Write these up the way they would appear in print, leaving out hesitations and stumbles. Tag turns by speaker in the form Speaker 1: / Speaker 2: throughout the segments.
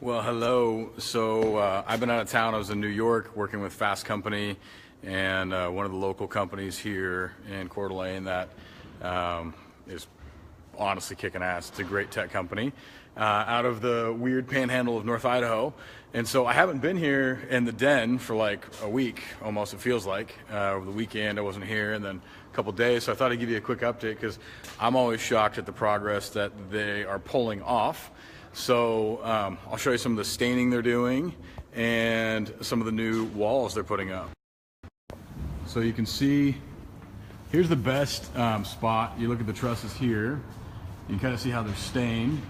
Speaker 1: Well, hello. So I've been out of town. I was in New York working with Fast Company and one of the local companies here in Coeur d'Alene that is honestly kicking ass. It's a great tech company out of the weird panhandle of North Idaho. And so I haven't been here in the den for like a week, almost it feels like. Over the weekend I wasn't here, and then a couple days. So I thought I'd give you a quick update because I'm always shocked at the progress that they are pulling off. So I'll show you some of the staining they're doing and some of the new walls they're putting up. So you can see, here's the best spot. You look at the trusses here, you can kind of see how they're stained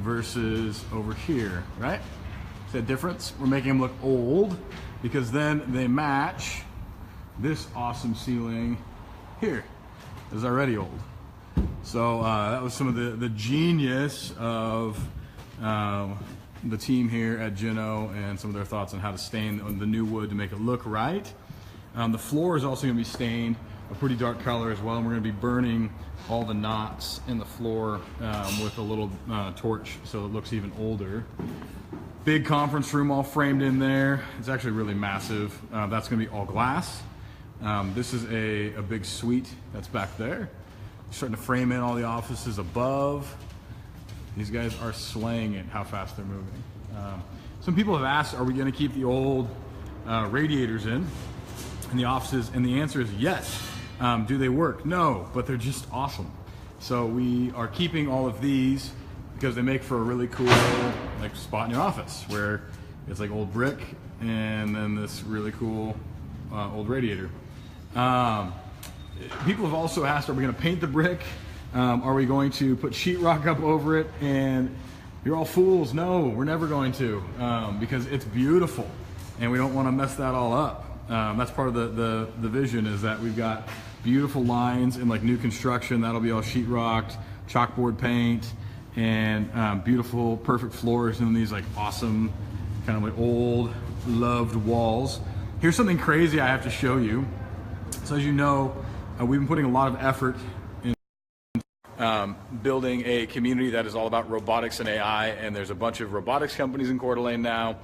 Speaker 1: versus over here, right? See that difference? We're making them look old because then they match this awesome ceiling here. It's already old. So that was some of the genius of the team here at Gino and some of their thoughts on how to stain the new wood to make it look right. The floor is also going to be stained a pretty dark color as well, and we're going to be burning all the knots in the floor with a little torch so it looks even older. Big conference room all framed in there. It's actually really massive. That's going to be all glass. This is a big suite that's back there. Starting to frame in all the offices above. These guys are slaying it, how fast they're moving. Some people have asked, are we going to keep the old radiators in the offices? And the answer is yes. Do they work? No, but they're just awesome. So we are keeping all of these because they make for a really cool spot in your office where it's like old brick and then this really cool old radiator. People have also asked, are we going to paint the brick? Are we going to put sheetrock up over it? And you're all fools. No, we're never going to because it's beautiful and we don't want to mess that all up. That's part of the vision, is that we've got beautiful lines in like new construction. That'll be all sheetrocked, chalkboard paint, and beautiful, perfect floors in these like awesome kind of like old loved walls. Here's something crazy I have to show you. So as you know, we've been putting a lot of effort building a community that is all about robotics and AI, and there's a bunch of robotics companies in Coeur d'Alene now.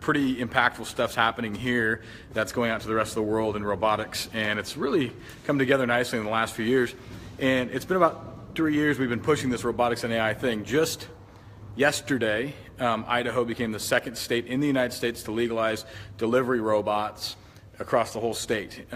Speaker 1: Pretty impactful stuff's happening here that's going out to the rest of the world in robotics, and it's really come together nicely in the last few years. And it's been about 3 years we've been pushing this robotics and AI thing. Just yesterday, Idaho became the second state in the United States to legalize delivery robots across the whole state.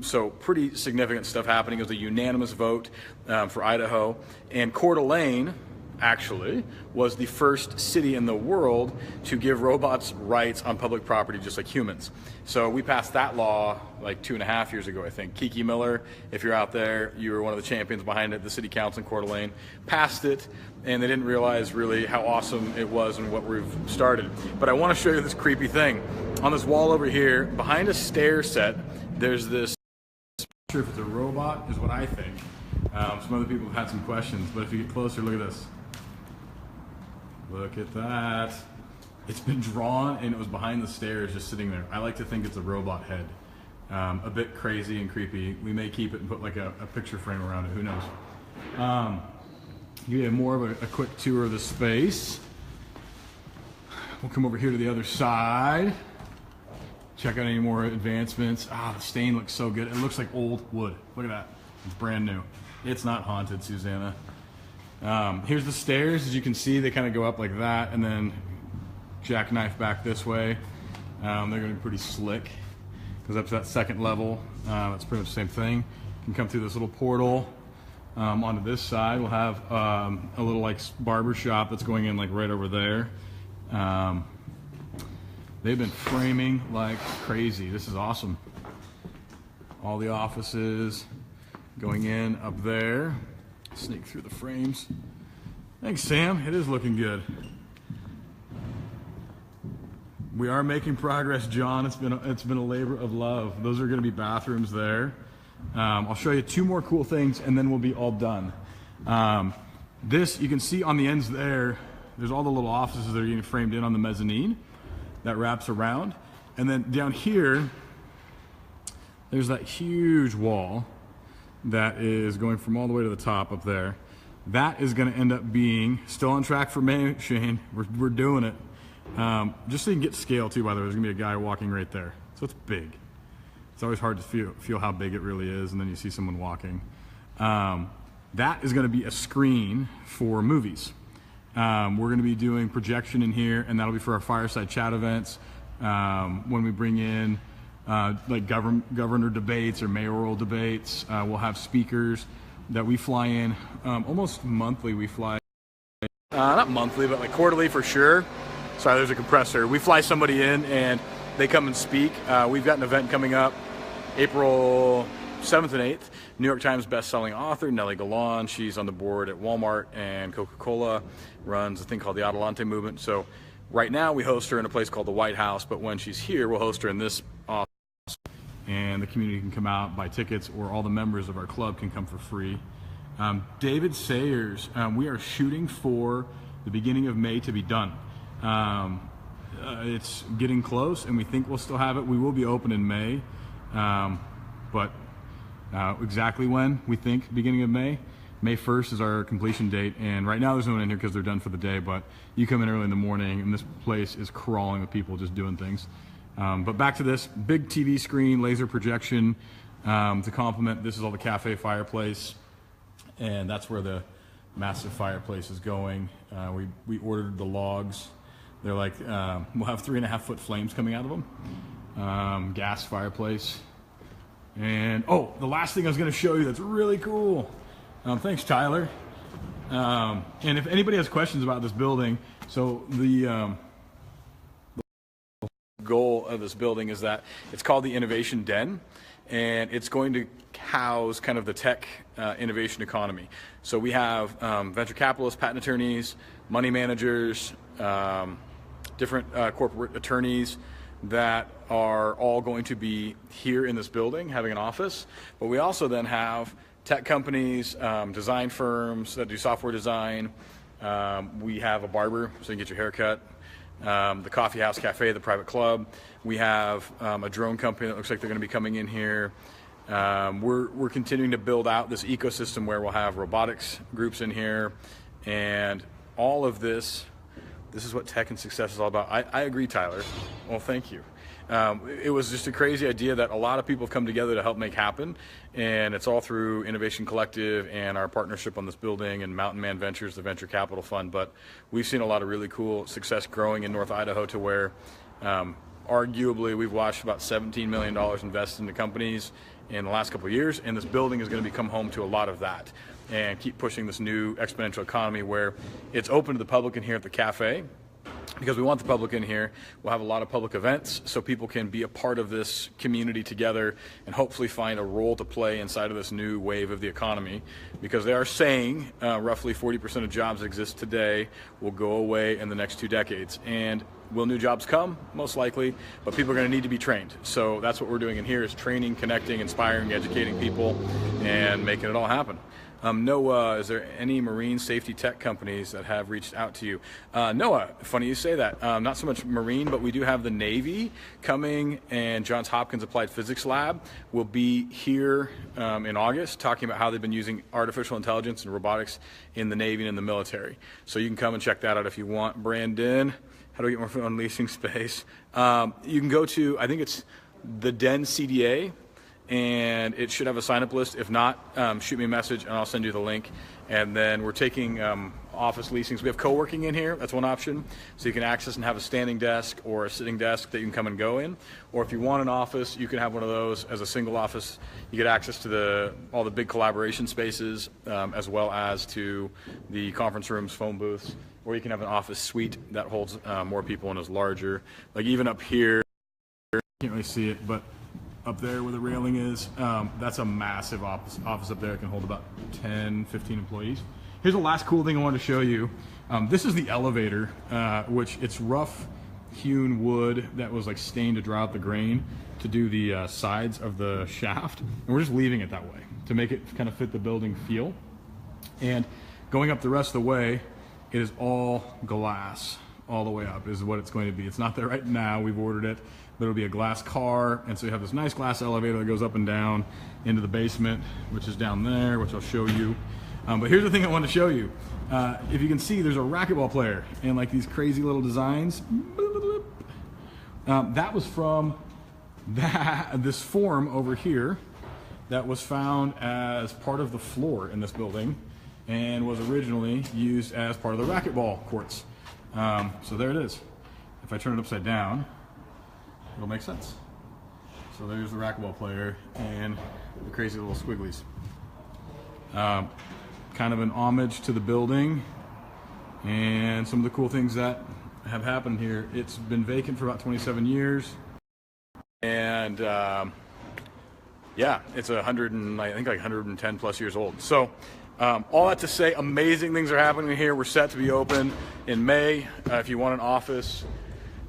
Speaker 1: So pretty significant stuff happening. It was a unanimous vote for Idaho. And Coeur d'Alene actually was the first city in the world to give robots rights on public property just like humans. So we passed that law like 2.5 years ago, I think. Kiki Miller, if you're out there, you were one of the champions behind it. The city council in Coeur d'Alene passed it, and they didn't realize really how awesome it was and what we've started. But I want to show you this creepy thing. On this wall over here, behind a stair set, there's this, I'm not sure if it's a robot, is what I think. Some other people have had some questions, but if you get closer, look at this. Look at that. It's been drawn and it was behind the stairs just sitting there. I like to think it's a robot head. A bit crazy and creepy. We may keep it and put like a picture frame around it, who knows. You get more of a quick tour of the space. We'll come over here to the other side. Check out any more advancements. The stain looks so good. It looks like old wood. Look at that. It's brand new. It's not haunted, Susanna. Here's the stairs. As you can see, they kind of go up like that and then jackknife back this way. They're going to be pretty slick. Goes up to that second level. That's pretty much the same thing. You can come through this little portal onto this side. We'll have a little like barber shop that's going in like right over there. They've been framing like crazy. This is awesome. All the offices going in up there. Sneak through the frames. Thanks, Sam. It is looking good. We are making progress, John. It's been a labor of love. Those are going to be bathrooms there. I'll show you 2 more cool things, and then we'll be all done. This, you can see on the ends there, there's all the little offices that are getting framed in on the mezzanine that wraps around. And then down here, there's that huge wall that is going from all the way to the top up there. That is going to end up being still on track for May, Shane. We're doing it. Just so you can get scale too, by the way, there's going to be a guy walking right there. So it's big. It's always hard to feel how big it really is, and then you see someone walking. That is going to be a screen for movies. We're going to be doing projection in here, and that'll be for our fireside chat events. When we bring in like governor debates or mayoral debates, we'll have speakers that we fly in almost monthly. We fly, not monthly, but like quarterly for sure. Sorry, there's a compressor. We fly somebody in and they come and speak. We've got an event coming up April 7th and 8th. New York Times best-selling author Nellie Golon. She's on the board at Walmart and Coca-Cola, runs a thing called the Adelante Movement. So right now we host her in a place called the White House, but when she's here, we'll host her in this office. And the community can come out, buy tickets, or all the members of our club can come for free. David Sayers, we are shooting for the beginning of May to be done. It's getting close, and we think we'll still have it. We will be open in May, but exactly when, we think beginning of May. May 1st is our completion date, and right now there's no one in here because they're done for the day, but you come in early in the morning, and this place is crawling with people just doing things. But back to this, big TV screen, laser projection to complement. This is all the cafe fireplace, and that's where the massive fireplace is going. We ordered the logs. They're like, we'll have 3.5-foot flames coming out of them. Gas fireplace. And, oh, the last thing I was going to show you that's really cool. Thanks, Tyler. And if anybody has questions about this building, so the goal of this building is that it's called the Innovation Den, and it's going to house kind of the tech innovation economy. So we have venture capitalists, patent attorneys, money managers, different corporate attorneys that are all going to be here in this building having an office. But we also then have tech companies, design firms that do software design. We have a barber so you can get your hair cut. The coffee house cafe, the private club. We have a drone company that looks like they're going to be coming in here. We're continuing to build out this ecosystem where we'll have robotics groups in here, and all of this is what tech and success is all about. I agree, Tyler. Well, thank you. It was just a crazy idea that a lot of people have come together to help make happen, and it's all through Innovation Collective and our partnership on this building and Mountain Man Ventures, the venture capital fund. But we've seen a lot of really cool success growing in North Idaho to where arguably we've watched about $17 million invested into companies in the last couple of years, and this building is going to become home to a lot of that and keep pushing this new exponential economy where it's open to the public in here at the cafe. Because we want the public in here. We'll have a lot of public events so people can be a part of this community together and hopefully find a role to play inside of this new wave of the economy. Because they are saying roughly 40% of jobs that exist today will go away in the next 2 decades. And will new jobs come? Most likely, but people are going to need to be trained. So that's what we're doing in here is training, connecting, inspiring, educating people, and making it all happen. Noah, is there any marine safety tech companies that have reached out to you? Noah, funny you say that. Not so much marine, but we do have the Navy coming, and Johns Hopkins Applied Physics Lab will be here in August talking about how they've been using artificial intelligence and robotics in the Navy and in the military. So you can come and check that out if you want. Brandon, how do we get more food on leasing space? You can go to, I think it's the Den CDA, and it should have a sign-up list. If not, shoot me a message and I'll send you the link. And then we're taking office leasings. We have co-working in here. That's one option. So you can access and have a standing desk or a sitting desk that you can come and go in. Or if you want an office, you can have one of those as a single office. You get access to all the big collaboration spaces as well as to the conference rooms, phone booths. Or you can have an office suite that holds more people and is larger. Like even up here, you can't really see it, but up there where the railing is, that's a massive office up there. It can hold about 10, 15 employees. Here's the last cool thing I wanted to show you. This is the elevator, which it's rough hewn wood that was like stained to dry out the grain to do the sides of the shaft. And we're just leaving it that way to make it kind of fit the building feel. And going up the rest of the way, it is all glass all the way up is what it's going to be. It's not there right now. We've ordered it. But it'll be a glass car, and so you have this nice glass elevator that goes up and down into the basement, which is down there, which I'll show you.
Speaker 2: But here's the thing I want to show you. If you can see, there's a racquetball player and like these crazy little designs. That was from this form over here that was found as part of the floor in this building and was originally used as part of the racquetball courts. So there it is. If I turn it upside down, it'll make sense. So there's the racquetball player and the crazy little squigglies. Kind of an homage to the building and some of the cool things that have happened here. It's been vacant for about 27 years. And yeah, it's I think like 110 plus years old. So all that to say, amazing things are happening here. We're set to be open in May. If you want an office,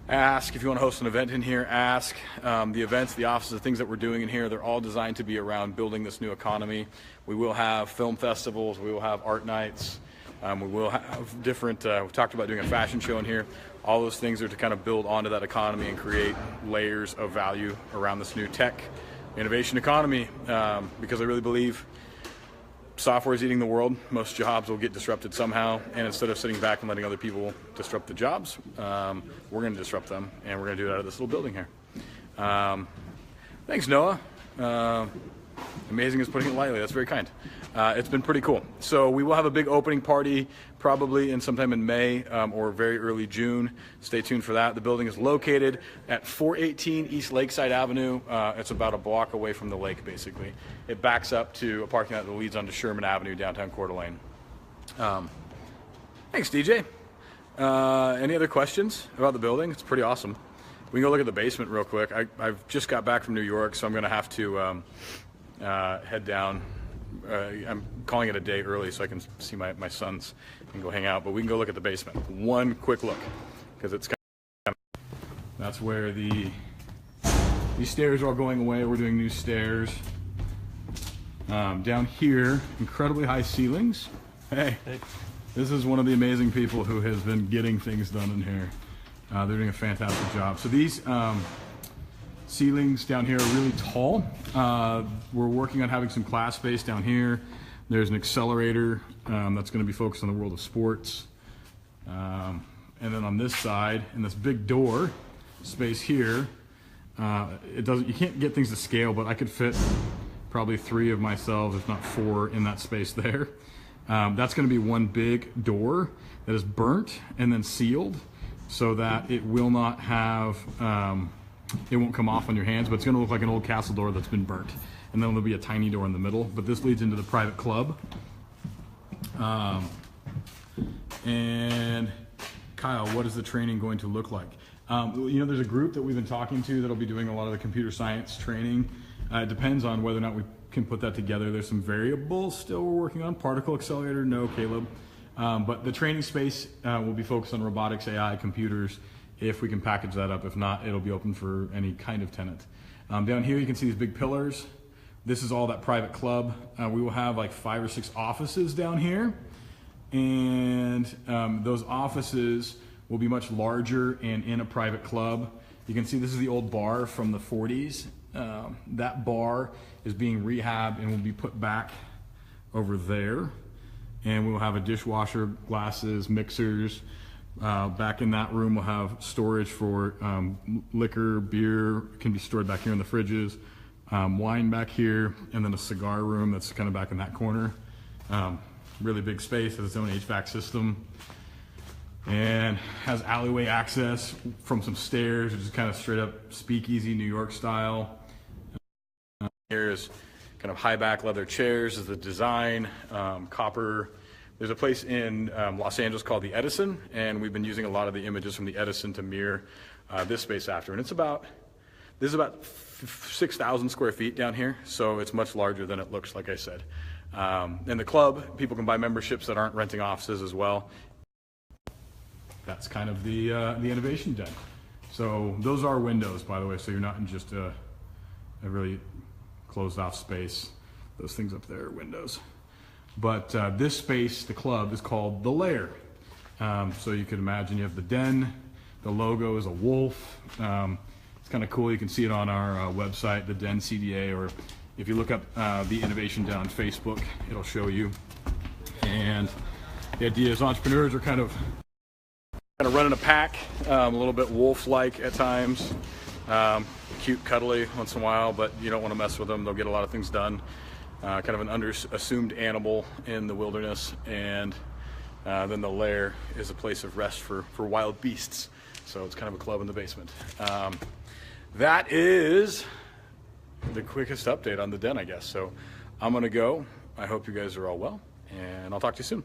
Speaker 2: ask. If you want to host an event in here, ask. The events, the offices, the things that we're doing in here, they're all designed to be around building this new economy. We will have film festivals, we will have art nights, we will have different, we've talked about doing a fashion show in here. All those things are to kind of build onto that economy and create layers of value around this new tech innovation economy, because I really believe software is eating the world. Most jobs will get disrupted somehow, and instead of sitting back and letting other people disrupt the jobs, we're going to disrupt them, and we're going to do it out of this little building here. Thanks, Noah. Amazing is putting it lightly. That's very kind. It's been pretty cool. So we will have a big opening party probably sometime in May or very early June. Stay tuned for that. The building is located at 418 East Lakeside Avenue. It's about a block away from the lake, basically. It backs up to a parking lot that leads onto Sherman Avenue, downtown Coeur d'Alene. Thanks, DJ. Any other questions about the building? It's pretty awesome. We can go look at the basement real quick. I've just got back from New York, so I'm going to have to head down. I'm calling it a day early so I can see my sons and go hang out, but we can go look at the basement. One quick look, because it's kind of, that's where these stairs are all going away. We're doing new stairs. Down here, incredibly high ceilings. Hey, this is one of the amazing people who has been getting things done in here. They're doing a fantastic job. So these ceilings down here are really tall. We're working on having some class space down here. There's an accelerator that's going to be focused on the world of sports. And then on this side, in this big door space here, you can't get things to scale, but I could fit probably 3 of myself, if not 4, in that space there. That's going to be one big door that is burnt and then sealed so that it will not have it won't come off on your hands, but it's going to look like an old castle door that's been burnt. And then there'll be a tiny door in the middle, but this leads into the private club. And Kyle, what is the training going to look like? You know, there's a group that we've been talking to that'll be doing a lot of the computer science training. It depends on whether or not we can put that together. There's some variables still we're working on. Particle accelerator, no, Caleb. But the training space will be focused on robotics, AI, computers, if we can package that up. If not, it'll be open for any kind of tenant. Down here you can see these big pillars. This is all that private club. We will have like 5 or 6 offices down here, and those offices will be much larger and in a private club. You can see this is the old bar from the 40s. That bar is being rehabbed and will be put back over there. And we will have a dishwasher, glasses, mixers. Back in that room we'll have storage for liquor, beer, can be stored back here in the fridges, wine back here, and then a cigar room that's kind of back in that corner. Really big space, has its own HVAC system, and has alleyway access from some stairs, which is kind of straight up speakeasy New York style. Here's kind of high back leather chairs is the design, copper. There's a place in Los Angeles called the Edison, and we've been using a lot of the images from the Edison to mirror this space after. And this is about 6,000 square feet down here, so it's much larger than it looks, like I said. In the club, people can buy memberships that aren't renting offices as well. That's kind of the innovation den. So those are windows, by the way, so you're not in just a really closed off space. Those things up there are windows. But this space, the club, is called The Lair. So you can imagine you have the den, the logo is a wolf. It's kind of cool, you can see it on our website, the Den CDA, or if you look up the Innovation Den on Facebook, it'll show you. And the idea is entrepreneurs are kind of running a pack, a little bit wolf-like at times, cute, cuddly once in a while, but you don't want to mess with them. They'll get a lot of things done. Kind of an assumed animal in the wilderness, and then the lair is a place of rest for wild beasts. So it's kind of a club in the basement. That is the quickest update on the den, I guess. So I'm gonna go. I hope you guys are all well, and I'll talk to you soon.